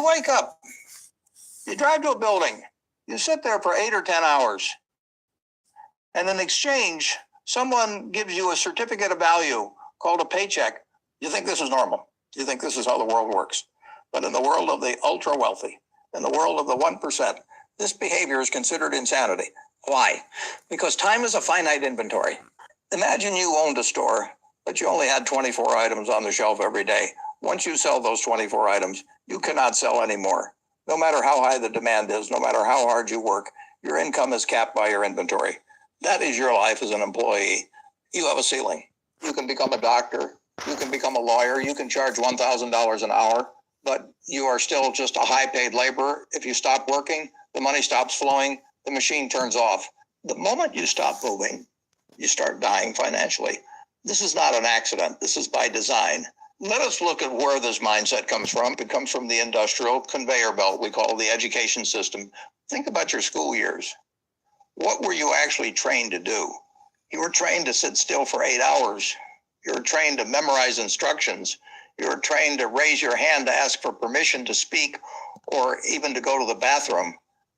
You wake up, you drive to a building, you sit there for 8 or 10 hours, and in exchange, someone gives you a certificate of value called a paycheck. You think this is normal. You think this is how the world works. But in the world of the ultra wealthy, in the world of the 1%, this behavior is considered insanity. Why? Because time is a finite inventory. Imagine you owned a store, but you only had 24 items on the shelf every day. Once you sell those 24 items, you cannot sell anymore. No matter how high the demand is, no matter how hard you work, your income is capped by your inventory. That is your life as an employee. You have a ceiling. You can become a doctor. You can become a lawyer. You can charge $1,000 an hour, but you are still just a high-paid laborer. If you stop working, the money stops flowing, the machine turns off. The moment you stop moving, you start dying financially. This is not an accident. This is by design. Let us look at where this mindset comes from. It comes from the industrial conveyor belt we call the education system. Think about your school years. What were you actually trained to do? You were trained to sit still for 8 hours. You were trained to memorize instructions. You were trained to raise your hand to ask for permission to speak or even to go to the bathroom.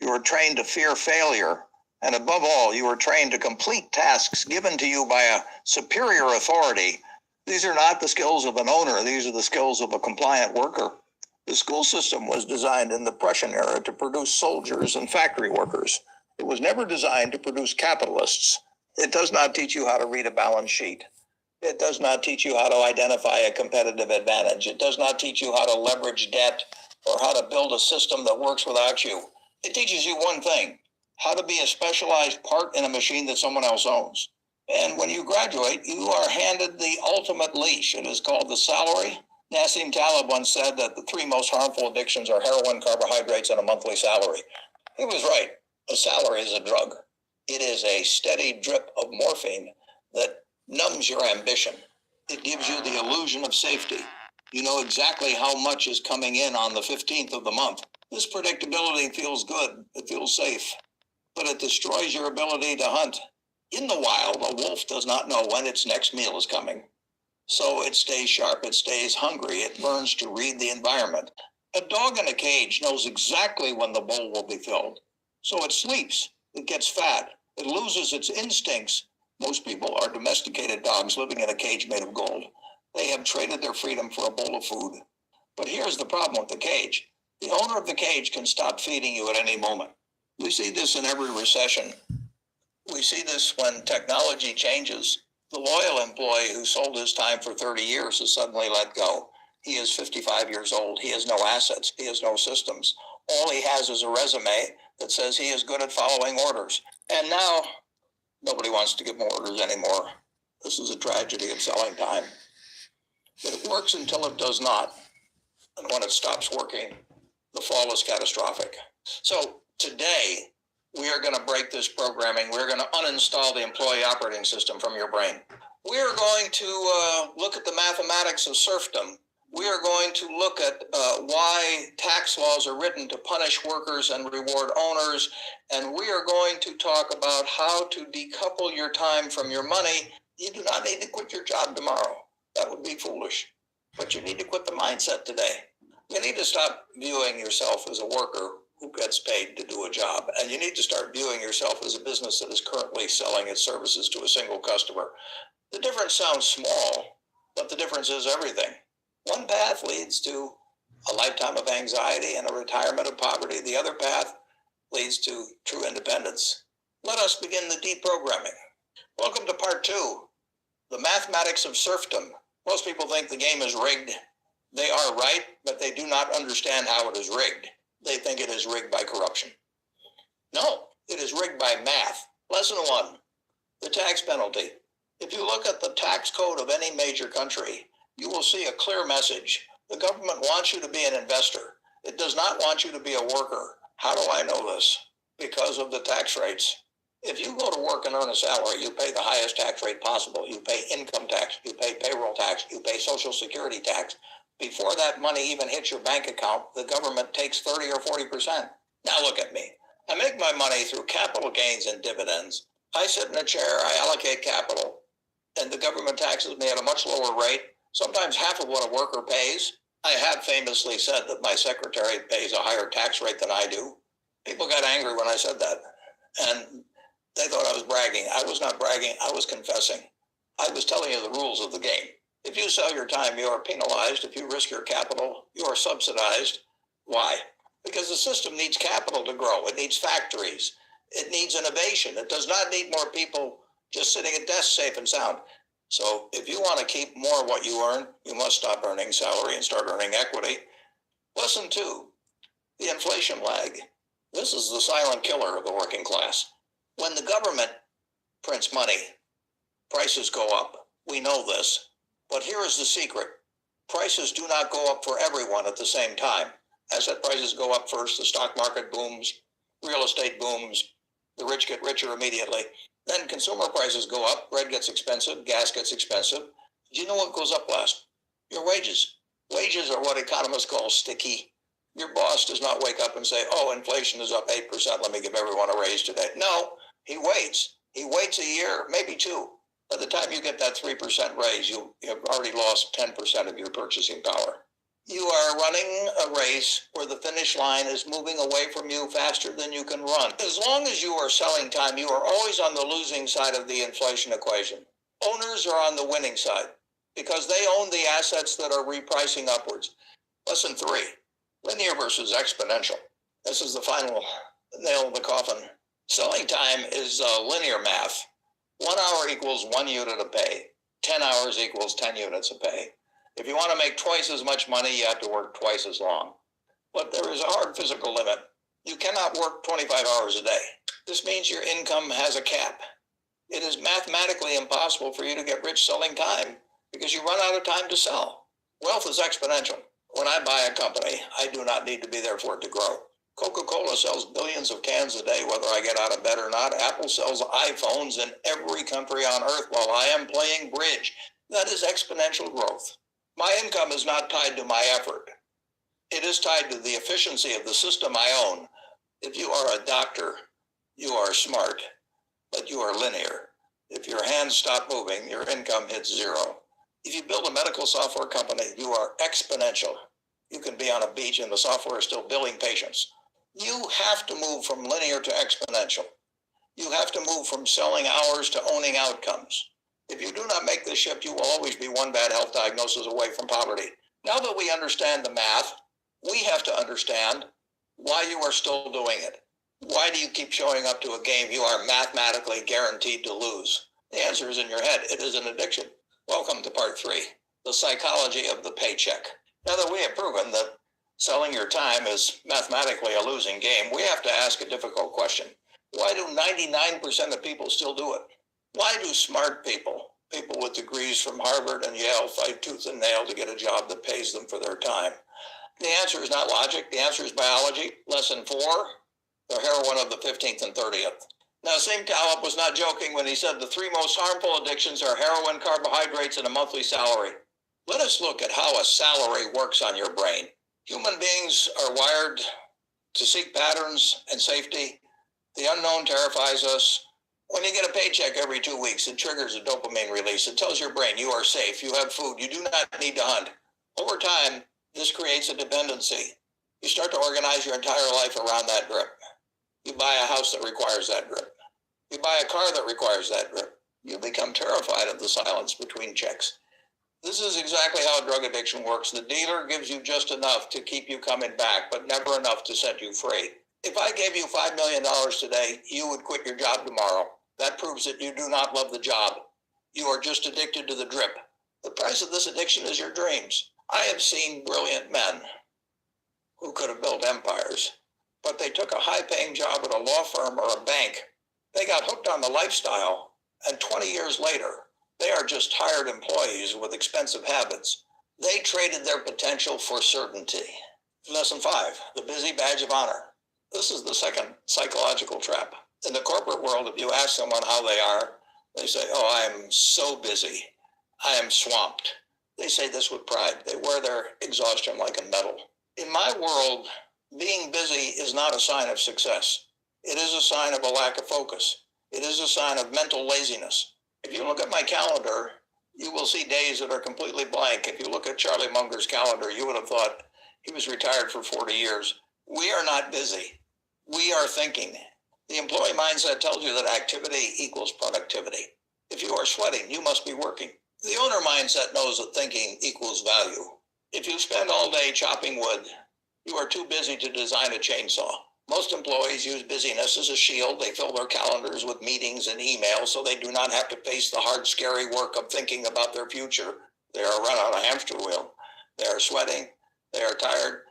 You were trained to fear failure. And above all, you were trained to complete tasks given to you by a superior authority. These are not the skills of an owner. These are the skills of a compliant worker. The school system was designed in the Prussian era to produce soldiers and factory workers. It was never designed to produce capitalists. It does not teach you how to read a balance sheet. It does not teach you how to identify a competitive advantage. It does not teach you how to leverage debt or how to build a system that works without you. It teaches you one thing: how to be a specialized part in a machine that someone else owns. And when you graduate, you are handed the ultimate leash. It is called the salary. Nassim Taleb once said that the 3 most harmful addictions are heroin, carbohydrates, and a monthly salary. He was right. A salary is a drug. It is a steady drip of morphine that numbs your ambition. It gives you the illusion of safety. You know exactly how much is coming in on the 15th of the month. This predictability feels good. It feels safe. But it destroys your ability to hunt. In the wild, a wolf does not know when its next meal is coming. So it stays sharp, it stays hungry, it learns to read the environment. A dog in a cage knows exactly when the bowl will be filled. So it sleeps, it gets fat, it loses its instincts. Most people are domesticated dogs living in a cage made of gold. They have traded their freedom for a bowl of food. But here's the problem with the cage. The owner of the cage can stop feeding you at any moment. We see this in every recession. We see this when technology changes. The loyal employee who sold his time for 30 years is suddenly let go. He is 55 years old. He has no assets. He has no systems. All he has is a resume that says he is good at following orders. And now nobody wants to give him orders anymore. This is a tragedy of selling time. But it works until it does not. And when it stops working, the fall is catastrophic. So today, we are going to break this programming. We're going to uninstall the employee operating system from your brain. We are going to look at the mathematics of serfdom. We are going to look at why tax laws are written to punish workers and reward owners. And we are going to talk about how to decouple your time from your money. You do not need to quit your job tomorrow. That would be foolish. But you need to quit the mindset today. You need to stop viewing yourself as a worker who gets paid to do a job. And you need to start viewing yourself as a business that is currently selling its services to a single customer. The difference sounds small, but the difference is everything. One path leads to a lifetime of anxiety and a retirement of poverty. The other path leads to true independence. Let us begin the deprogramming. Welcome to part 2, the mathematics of serfdom. Most people think the game is rigged. They are right, but they do not understand how it is rigged. They think it is rigged by corruption. No, it is rigged by math. Lesson 1, the tax penalty. If you look at the tax code of any major country, you will see a clear message. The government wants you to be an investor. It does not want you to be a worker. How do I know this? Because of the tax rates. If you go to work and earn a salary, you pay the highest tax rate possible. You pay income tax, you pay payroll tax, you pay Social Security tax. Before that money even hits your bank account, the government takes 30 or 40%. Now look at me. I make my money through capital gains and dividends. I sit in a chair, I allocate capital, and the government taxes me at a much lower rate, sometimes half of what a worker pays. I have famously said that my secretary pays a higher tax rate than I do. People got angry when I said that, and they thought I was bragging. I was not bragging. I was confessing. I was telling you the rules of the game. If you sell your time, you are penalized. If you risk your capital, you are subsidized. Why? Because the system needs capital to grow. It needs factories. It needs innovation. It does not need more people just sitting at desks safe and sound. So if you want to keep more of what you earn, you must stop earning salary and start earning equity. Lesson 2, the inflation lag. This is the silent killer of the working class. When the government prints money, prices go up. We know this. But here is the secret. Prices do not go up for everyone at the same time. Asset prices go up first, the stock market booms, real estate booms, the rich get richer immediately. Then consumer prices go up, bread gets expensive, gas gets expensive. Do you know what goes up last? Your wages. Wages are what economists call sticky. Your boss does not wake up and say, oh, inflation is up 8%, let me give everyone a raise today. No, he waits. He waits a year, maybe 2. By the time you get that 3% raise, you've already lost 10% of your purchasing power. You are running a race where the finish line is moving away from you faster than you can run. As long as you are selling time, you are always on the losing side of the inflation equation. Owners are on the winning side because they own the assets that are repricing upwards. Lesson 3, linear versus exponential. This is the final nail in the coffin. Selling time is linear math. 1 hour equals 1 unit of pay. 10 hours equals 10 units of pay. If you want to make twice as much money, you have to work twice as long. But there is a hard physical limit. You cannot work 25 hours a day. This means your income has a cap. It is mathematically impossible for you to get rich selling time because you run out of time to sell. Wealth is exponential. When I buy a company, I do not need to be there for it to grow. Coca-Cola sells billions of cans a day, whether I get out of bed or not. Apple sells iPhones in every country on earth while I am playing bridge. That is exponential growth. My income is not tied to my effort. It is tied to the efficiency of the system I own. If you are a doctor, you are smart, but you are linear. If your hands stop moving, your income hits 0. If you build a medical software company, you are exponential. You can be on a beach and the software is still billing patients. You have to move from linear to exponential. You have to move from selling hours to owning outcomes. If you do not make this shift, you will always be one bad health diagnosis away from poverty. Now that we understand the math, we have to understand why you are still doing it. Why do you keep showing up to a game you are mathematically guaranteed to lose? The answer is in your head. It is an addiction. Welcome to part 3, the psychology of the paycheck. Now that we have proven that selling your time is mathematically a losing game, we have to ask a difficult question. Why do 99% of people still do it? Why do smart people, people with degrees from Harvard and Yale, fight tooth and nail to get a job that pays them for their time? The answer is not logic. The answer is biology. Lesson 4, the heroine of the 15th and 30th. Now, Sim Taleb was not joking when he said the 3 most harmful addictions are heroin, carbohydrates, and a monthly salary. Let us look at how a salary works on your brain. Human beings are wired to seek patterns and safety. The unknown terrifies us. When you get a paycheck every 2 weeks, it triggers a dopamine release. It tells your brain you are safe, you have food, you do not need to hunt. Over time, this creates a dependency. You start to organize your entire life around that grip. You buy a house that requires that grip. You buy a car that requires that grip. You become terrified of the silence between checks. This is exactly how drug addiction works. The dealer gives you just enough to keep you coming back, but never enough to set you free. If I gave you $5 million today, you would quit your job tomorrow. That proves that you do not love the job. You are just addicted to the drip. The price of this addiction is your dreams. I have seen brilliant men who could have built empires, but they took a high-paying job at a law firm or a bank. They got hooked on the lifestyle, and 20 years later, they are just hired employees with expensive habits. They traded their potential for certainty. Lesson 5, the busy badge of honor. This is the second psychological trap. In the corporate world, if you ask someone how they are, they say, oh, I am so busy. I am swamped. They say this with pride. They wear their exhaustion like a medal. In my world, being busy is not a sign of success. It is a sign of a lack of focus. It is a sign of mental laziness. If you look at my calendar, You will see days that are completely blank. If you look at Charlie Munger's calendar, you would have thought he was retired for 40 years. We are not busy. We are thinking. The employee mindset tells you that activity equals productivity. If you are sweating, you must be working. The owner mindset knows that thinking equals value. If you spend all day chopping wood, you are too busy to design a chainsaw. Most employees use busyness as a shield. They fill their calendars with meetings and emails so they do not have to face the hard, scary work of thinking about their future. They are run on a hamster wheel. They are sweating. They are tired,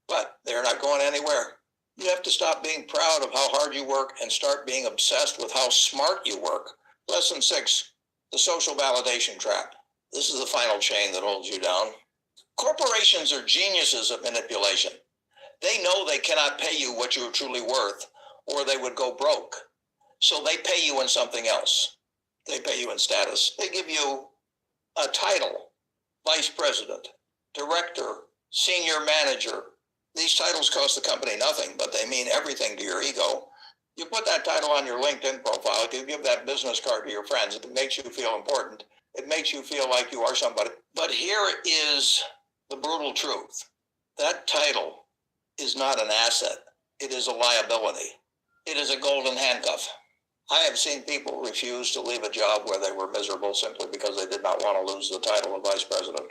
but they are not going anywhere. You have to stop being proud of how hard you work and start being obsessed with how smart you work. Lesson 6, the social validation trap. This is the final chain that holds you down. Corporations are geniuses at manipulation. They know they cannot pay you what you're truly worth, or they would go broke. So they pay you in something else. They pay you in status. They give you a title, vice president, director, senior manager. These titles cost the company nothing, but they mean everything to your ego. You put that title on your LinkedIn profile, if you give that business card to your friends, it makes you feel important. It makes you feel like you are somebody. But here is the brutal truth. That title is not an asset. It is a liability. It is a golden handcuff. I have seen people refuse to leave a job where they were miserable simply because they did not want to lose the title of vice president.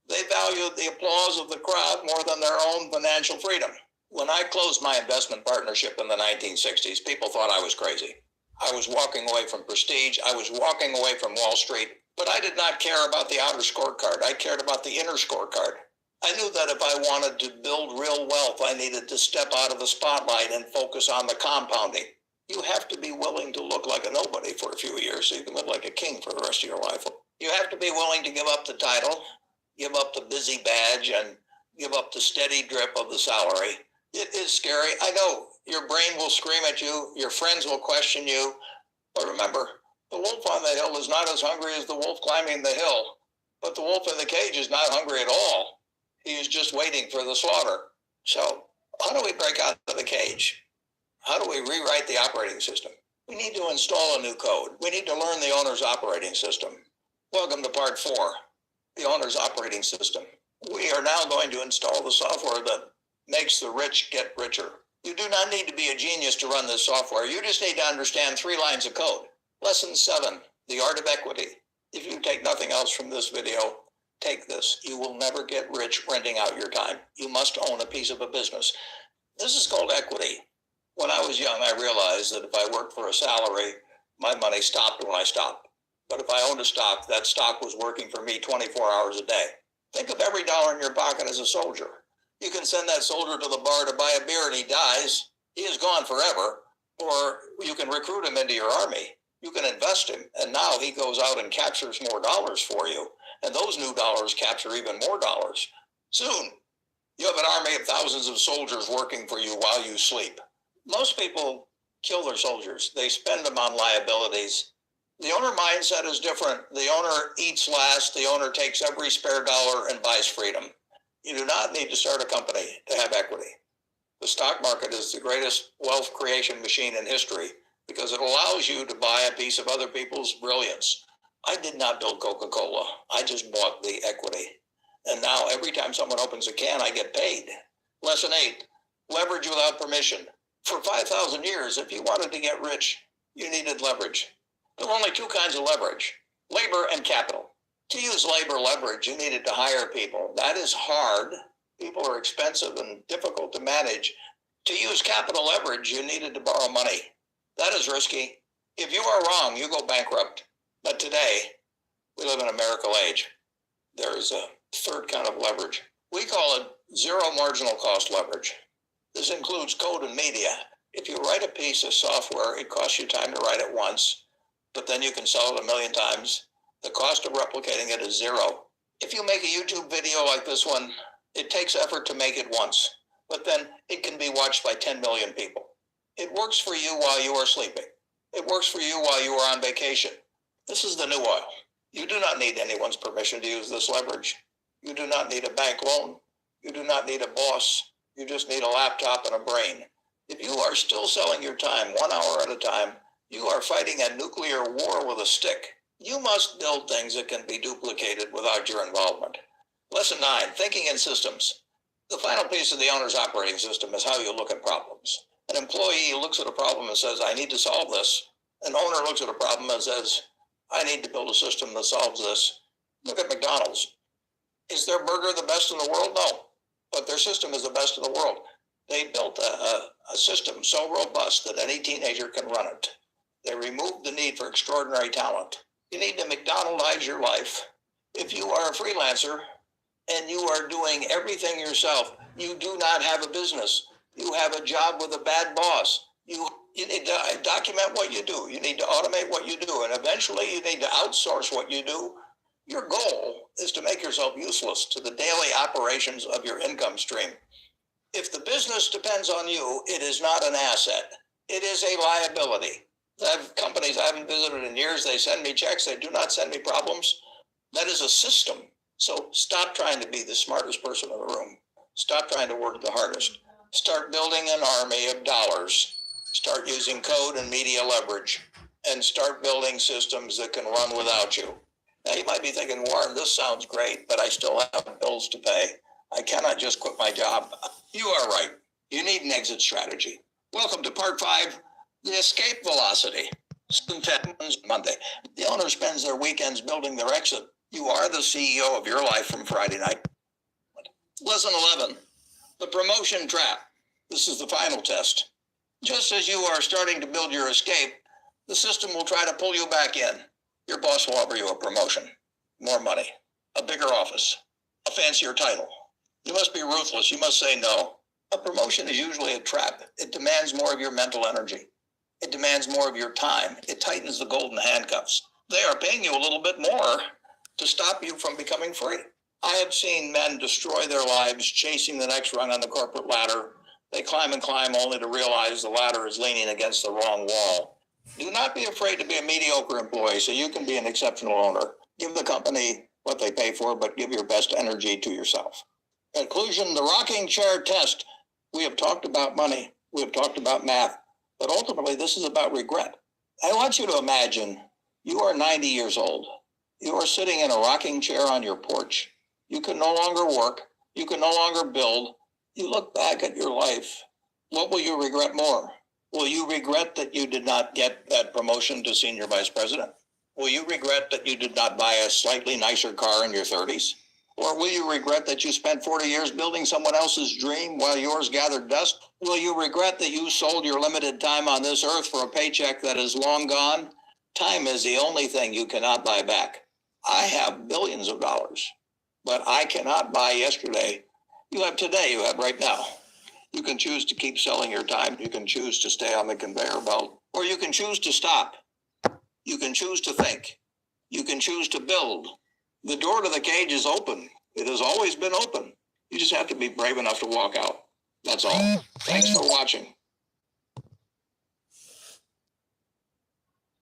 They valued the applause of the crowd more than their own financial freedom. When I closed my investment partnership in the 1960s, people thought I was crazy. I was walking away from prestige. I was walking away from Wall Street, but I did not care about the outer scorecard. I cared about the inner scorecard. I knew that if I wanted to build real wealth, I needed to step out of the spotlight and focus on the compounding. You have to be willing to look like a nobody for a few years so you can live like a king for the rest of your life. You have to be willing to give up the title, give up the busy badge, and give up the steady drip of the salary. It is scary. I know your brain will scream at you. Your friends will question you. But remember, the wolf on the hill is not as hungry as the wolf climbing the hill. But the wolf in the cage is not hungry at all. He is just waiting for the slaughter. So how do we break out of the cage? How do we rewrite the operating system? We need to install a new code. We need to learn the owner's operating system. Welcome to part 4, the owner's operating system. We are now going to install the software that makes the rich get richer. You do not need to be a genius to run this software. You just need to understand 3 lines of code. Lesson 7, the art of equity. If you take nothing else from this video, take this. You will never get rich renting out your time. You must own a piece of a business. This is called equity. When I was young, I realized that if I worked for a salary, my money stopped when I stopped. But if I owned a stock, that stock was working for me 24 hours a day. Think of every dollar in your pocket as a soldier. You can send that soldier to the bar to buy a beer and he dies. He is gone forever. Or you can recruit him into your army. You can invest him. And now he goes out and captures more dollars for you. And those new dollars capture even more dollars. Soon, you have an army of thousands of soldiers working for you while you sleep. Most people kill their soldiers. They spend them on liabilities. The owner mindset is different. The owner eats last. The owner takes every spare dollar and buys freedom. You do not need to start a company to have equity. The stock market is the greatest wealth creation machine in history because it allows you to buy a piece of other people's brilliance. I did not build Coca-Cola. I just bought the equity. And now every time someone opens a can, I get paid. Lesson 8, leverage without permission. For 5,000 years, if you wanted to get rich, you needed leverage. There were only 2 kinds of leverage, labor and capital. To use labor leverage, you needed to hire people. That is hard. People are expensive and difficult to manage. To use capital leverage, you needed to borrow money. That is risky. If you are wrong, you go bankrupt. But today, we live in a miracle age. There is a third kind of leverage. We call it zero marginal cost leverage. This includes code and media. If you write a piece of software, it costs you time to write it once, but then you can sell it 1 million times. The cost of replicating it is 0. If you make a YouTube video like this one, it takes effort to make it once, but then it can be watched by 10 million people. It works for you while you are sleeping. It works for you while you are on vacation. This is the new oil. You do not need anyone's permission to use this leverage. You do not need a bank loan. You do not need a boss. You just need a laptop and a brain. If you are still selling your time 1 hour at a time, you are fighting a nuclear war with a stick. You must build things that can be duplicated without your involvement. Lesson 9, thinking in systems. The final piece of the owner's operating system is how you look at problems. An employee looks at a problem and says, I need to solve this. An owner looks at a problem and says, I need to build a system that solves this. Look at McDonald's. Is their burger the best in the world? No, but their system is the best in the world. They built a system so robust that any teenager can run it. They removed the need for extraordinary talent. You need to McDonaldize your life. If you are a freelancer and you are doing everything yourself, you do not have a business. You have a job with a bad boss. You need to document what you do. You need to automate what you do. And eventually you need to outsource what you do. Your goal is to make yourself useless to the daily operations of your income stream. If the business depends on you, it is not an asset. It is a liability. I have companies I haven't visited in years. They send me checks. They do not send me problems. That is a system. So stop trying to be the smartest person in the room. Stop trying to work the hardest. Start building an army of dollars. Start using code and media leverage, and start building systems that can run without you. Now you might be thinking, Warren, this sounds great, but I still have bills to pay. I cannot just quit my job. You are right. You need an exit strategy. Welcome to part 5, the escape velocity. Monday. The owner spends their weekends building their exit. You are the CEO of your life from Friday night. Lesson 11, the promotion trap. This is the final test. Just as you are starting to build your escape, the system will try to pull you back in. Your boss will offer you a promotion, more money, a bigger office, a fancier title. You must be ruthless. You must say no. A promotion is usually a trap. It demands more of your mental energy. It demands more of your time. It tightens the golden handcuffs. They are paying you a little bit more to stop you from becoming free. I have seen men destroy their lives chasing the next rung on the corporate ladder. They climb and climb only to realize the ladder is leaning against the wrong wall. Do not be afraid to be a mediocre employee so you can be an exceptional owner. Give the company what they pay for, but give your best energy to yourself. Conclusion, the rocking chair test. We have talked about money. We have talked about math. But ultimately, this is about regret. I want you to imagine you are 90 years old. You are sitting in a rocking chair on your porch. You can no longer work. You can no longer build. You look back at your life. What will you regret more? Will you regret that you did not get that promotion to senior vice president? Will you regret that you did not buy a slightly nicer car in your 30s? Or will you regret that you spent 40 years building someone else's dream while yours gathered dust? Will you regret that you sold your limited time on this earth for a paycheck that is long gone? Time is the only thing you cannot buy back. I have billions of dollars, but I cannot buy yesterday. You have today, you have right now. You can choose to keep selling your time. You can choose to stay on the conveyor belt, or you can choose to stop. You can choose to think. You can choose to build. The door to the cage is open. It has always been open. You just have to be brave enough to walk out. That's all. Thanks for watching.